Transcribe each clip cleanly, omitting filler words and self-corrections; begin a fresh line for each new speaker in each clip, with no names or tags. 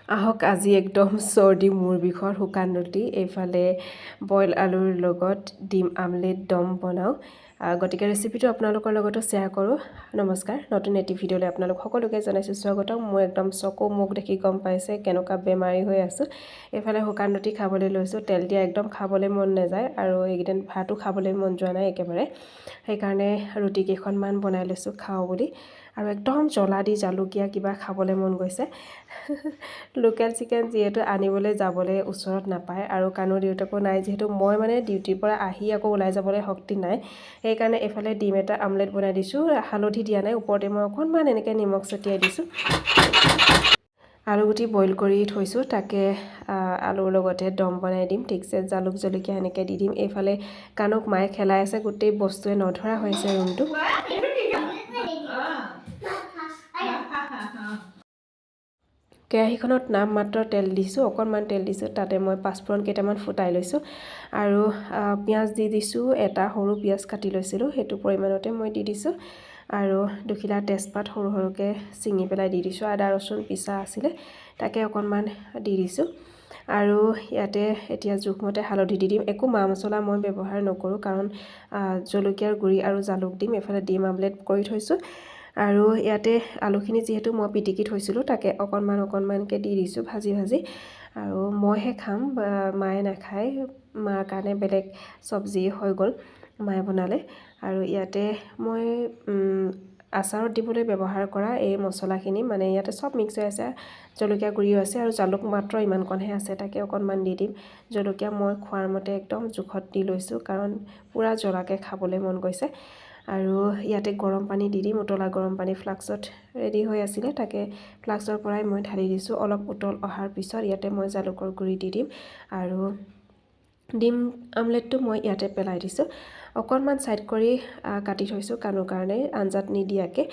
আহক আজি একদম চৰ্দি মূৰ বিষৰ শুকান ৰুটি এইফালে বইল আলুৰ লগত ডিম আমলেট দম বনাওঁ গতিকে ৰেচিপিটো আপোনালোকৰ লগতো শ্বেয়াৰ কৰোঁ নমস্কাৰ নতুন এটি ভিডিঅ'লৈ আপোনালোক সকলোকে জনাইছোঁ স্বাগতম মই একদম চকু মুখ দেখি গম পাইছে কেনেকুৱা বেমাৰী হৈ আছোঁ এইফালে শুকান ৰুটি খাবলৈ লৈছোঁ তেল দিয়া একদম খাবলৈ মন নাযায় আৰু এইকেইদিন ভাতো খাবলৈ মন যোৱা নাই একেবাৰে সেইকাৰণে ৰুটি কেইখনমান বনাই লৈছোঁ খাওঁ বুলি আৰু একদম জ্বলা দি জালুকীয়া কিবা খাবলৈ মন গৈছে লোকেল চিকেন যিহেতু আনিবলৈ যাবলৈ ওচৰত নাপায় আৰু কানো দেউতাকো নাই যিহেতু মই মানে ডিউটিৰ পৰা আহি আকৌ ওলাই যাবলৈ শক্তি নাই সেইকাৰণে এফালে ডিম এটা আমলেট বনাই দিছোঁ হালধি দিয়া নাই ওপৰতে মই অকণমান এনেকৈ নিমখ ছটিয়াই দিছোঁ আলুগুটি বইল কৰি থৈছোঁ তাকে আলুৰ লগতে দম বনাই দিম ঠিকছে জালুক জলকীয়া এনেকৈ দি দিম এইফালে কাণক মায়ে খেলাই আছে গোটেই বস্তুৱে নধৰা হৈছে ৰুমটো কেৰাহীখনত নাম মাত্ৰ তেল দিছোঁ অকণমান তেল দিছোঁ তাতে মই পাঁচফোৰণ কেইটামান ফুটাই লৈছোঁ আৰু পিঁয়াজ দি দিছোঁ এটা সৰু পিঁয়াজ কাটি লৈছিলোঁ সেইটো পৰিমাণতে মই দি দিছোঁ আৰু দুখিলা তেজপাত সৰু সৰুকৈ ছিঙি পেলাই দি দিছোঁ আদা ৰচুন পিছা আছিলে তাকে অকণমান দি দিছোঁ আৰু ইয়াতে এতিয়া জোখমতে হালধি দি দিম একো মা মছলা মই ব্যৱহাৰ নকৰোঁ কাৰণ জলকীয়াৰ গুড়ি আৰু জালুক দিম এফালে ডিম আমলেট কৰি থৈছোঁ আৰু ইয়াতে আলুখিনি যিহেতু মই পিটিকি থৈছিলোঁ তাকে অকণমানকৈ দি দিছোঁ ভাজি আৰু মইহে খাম মায়ে নাখায় মাৰ কাৰণে বেলেগ চব্জি হৈ গ'ল মায়ে বনালে আৰু ইয়াতে মই আচাৰত দিবলৈ ব্যৱহাৰ কৰা এই মছলাখিনি মানে ইয়াতে চব মিক্স হৈ আছে জলকীয়া গুড়িও আছে আৰু জালুক মাত্ৰ ইমানকণহে আছে তাকে অকণমান দি দিম জলকীয়া মই খোৱাৰ মতে একদম জোখত দি লৈছোঁ কাৰণ পূৰা জ্বলাকৈ খাবলৈ মন গৈছে আৰু ইয়াতে গৰম পানী দি দিম উতলা গৰম পানী ফ্লাক্সত ৰেডি হৈ আছিলে তাকে ফ্লাক্সৰ পৰাই মই ঢালি দিছোঁ অলপ উতল অহাৰ পিছত ইয়াতে মই জালুকৰ গুড়ি দি দিম আৰু ডিম আমলেটটো মই ইয়াতে পেলাই দিছোঁ অকণমান ছাইড কৰি কাটি থৈছোঁ কাণৰ কাৰণে আঞ্জাত নিদিয়াকৈ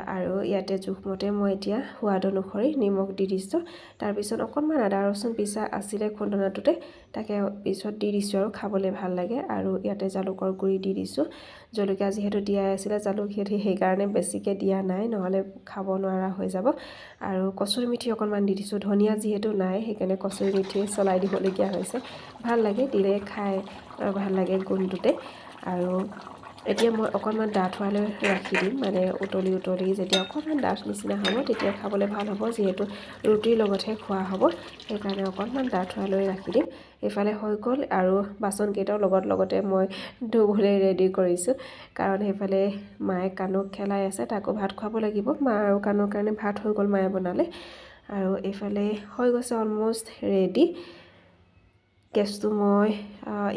আৰু ইয়াতে জোখমতে মই এতিয়া সোৱাদ অনুসৰি নিমখ দি দিছোঁ তাৰপিছত অকণমান আদা ৰচুন পিছা আছিলে খুন্দনাটোতে তাকে পিছত দি দিছোঁ আৰু খাবলৈ ভাল লাগে আৰু ইয়াতে জালুকৰ গুড়ি দি দিছোঁ জলকীয়া যিহেতু দিয়াই আছিলে জালুক সেইকাৰণে বেছিকৈ দিয়া নাই নহ'লে খাব নোৱাৰা হৈ যাব আৰু কচুৰি মেথি অকণমান দি দিছোঁ ধনিয়া যিহেতু নাই সেইকাৰণে কচুৰি মেথি চলাই দিবলগীয়া হৈছে ভাল লাগে দিলে খাই ভাল লাগে গোন্ধটোতে আৰু এতিয়া মই অকণমান ডাঠ হোৱালৈ ৰাখি দিম মানে উতলি যেতিয়া অকণমান ডাঠ নিচিনা হ'ব তেতিয়া খাবলৈ ভাল হ'ব যিহেতু ৰুটিৰ লগতহে খোৱা হ'ব সেইকাৰণে অকণমান ডাঠ হোৱালৈ ৰাখি দিম এইফালে হৈ গ'ল আৰু বাচনকেইটাও লগতে মই ধুবলৈ ৰেডি কৰিছোঁ কাৰণ সেইফালে মায়ে কাণক খেলাই আছে তাকো ভাত খুৱাব লাগিব মা আৰু কাণৰ কাৰণে ভাত হৈ গ'ল মায়ে বনালে আৰু এইফালে হৈ গৈছে অলম'ষ্ট ৰেডি গেছটো মই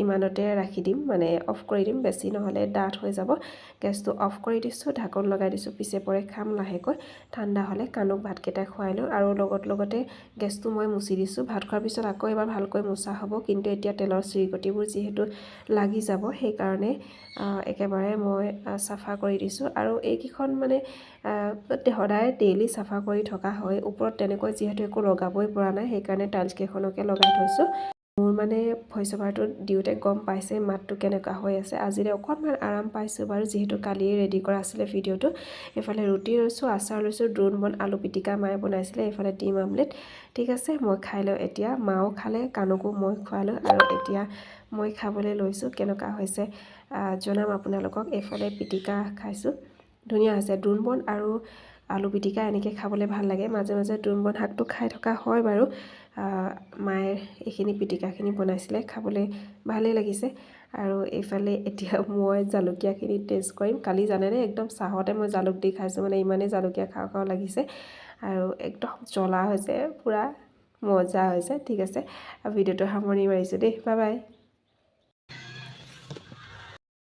ইমানতে ৰাখি দিম মানে অফ কৰি দিম বেছি নহ'লে ডাঠ হৈ যাব গেছটো অফ কৰি দিছোঁ ঢাকন লগাই দিছোঁ পিছে পৰে খাম লাহেকৈ ঠাণ্ডা হ'লে কাণক ভাতকেইটা খুৱাই লওঁ আৰু লগতে গেছটো মই মুচি দিছোঁ ভাত খোৱাৰ পিছত আকৌ এবাৰ ভালকৈ মোচা হ'ব কিন্তু এতিয়া তেলৰ চিৰিকটিবোৰ যিহেতু লাগি যাব সেইকাৰণে একেবাৰে মই চাফা কৰি দিছোঁ আৰু এইকেইখন মানে সদায় ডেইলি চাফা কৰি থকা হয় ওপৰত তেনেকৈ যিহেতু একো লগাবই পৰা নাই সেইকাৰণে টাইলছকেইখনকে লগাই থৈছোঁ মোৰ মানে ভইচ অভাৰটো দিওঁতে গম পাইছে মাতটো কেনেকুৱা হৈ আছে আজিলৈ অকণমান আৰাম পাইছোঁ বাৰু যিহেতু কালিয়ে ৰেডি কৰা আছিলে ভিডিঅ'টো এইফালে ৰুটি লৈছোঁ আচাৰ লৈছোঁ দ্ৰোণ বন আলু পিটিকা মায়ে বনাইছিলে এইফালে ডিম আমলেট ঠিক আছে মই খাই লওঁ এতিয়া মাও খালে কাণকো মই খোৱালোঁ আৰু এতিয়া মই খাবলৈ লৈছোঁ কেনেকুৱা হৈছে জনাম আপোনালোকক এইফালে পিটিকা খাইছোঁ ধুনীয়া হৈছে দ্ৰোণ বন আৰু আলু পিটিকা এনেকৈ খাবলৈ ভাল লাগে মাজে দ্ৰোণ বন শাকটো খাই থকা হয় বাৰু মায়ে এইখিনি পিটিকাখিনি বনাইছিলে খাবলৈ ভালেই লাগিছে আৰু এইফালে এতিয়া মই জালুকীয়াখিনি টেষ্ট কৰিম কালি জানেনে একদম চাহতে মই জালুক দি খাইছোঁ মানে ইমানেই জালুকীয়া খাওঁ লাগিছে আৰু একদম জ্বলা হৈছে পূৰা মজা হৈছে ঠিক আছে ভিডিঅ'টো সামৰণি মাৰিছোঁ দেই বাই বাই